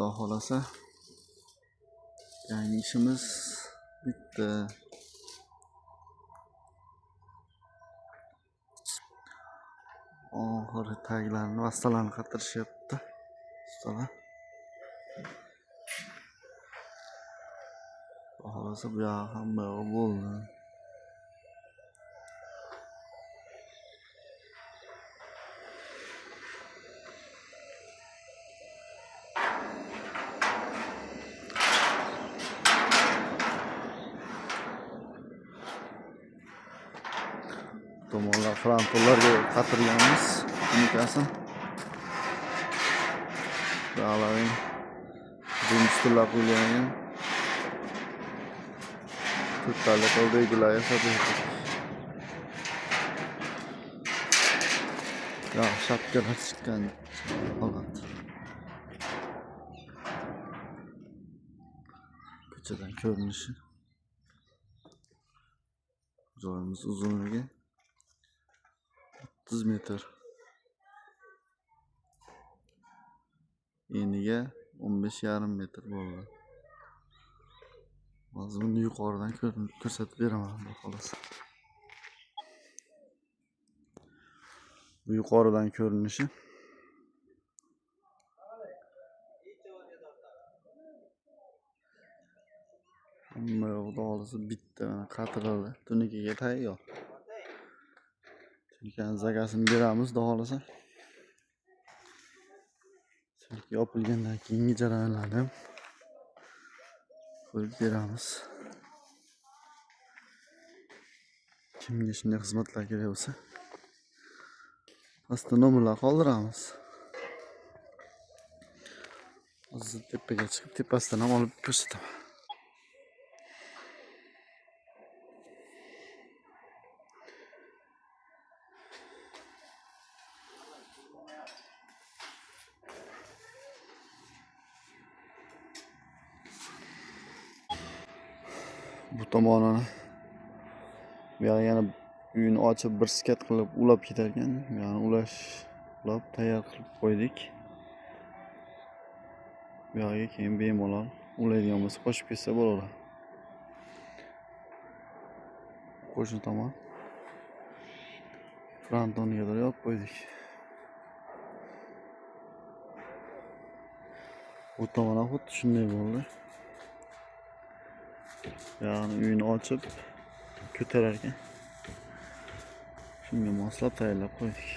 Xudo xolasa yangi ishimiz bitti. Oxiri taglarni vastalarni qatirishyapti ustalar. Xudo xolasa bu yog'i hamma yog'i bo'ldi. Tomonlar frontollarga qatirganmiz. Unikasini. Dalaring. Dimstlar qo'yilgan. To'rttali qo'ldagilar yasab berdik. Ya shapkalar chiqqan holat. Ko'chadan ko'rinishi. Joyimiz uzunligi 30 metr. Eniga 15,5 metr bo'ldi. Hozir buni yuqoridan ko'rsatib beraman, xolos. Bu yuqoridan ko'rinishi. Hamma yo'qda hozir bitta qatiradi. Tunikiga tayyor. Tunikani zagasini beramiz, xudo xolasa. Tunika yopilgandan keyingi jarayonlarni ham qo'yib beramiz. Kimga shunday xizmatlar kerak bo'lsa, pastda nomerlar qoldiramiz. Hozir tepaga chiqib, tepasidan ham olib ko'rsataman. Bu tomonini bu yoqqa yana uyini ochib bir skat qilib ulab ketar ekan. Yani ulab tayyor qilib qo'ydik. Bu yoqqa keyin bemalol ulaydigan bo'lsa qo'shib ketsa bo'laveradi. Qo'shni tomon frontoniga qadar yopib qo'ydik. Bu tomon ham xuddi shunday bo'ldi. Yani uyini ochib ko'tarar ekan. Shunga moslab tayyorlab qo'ydik.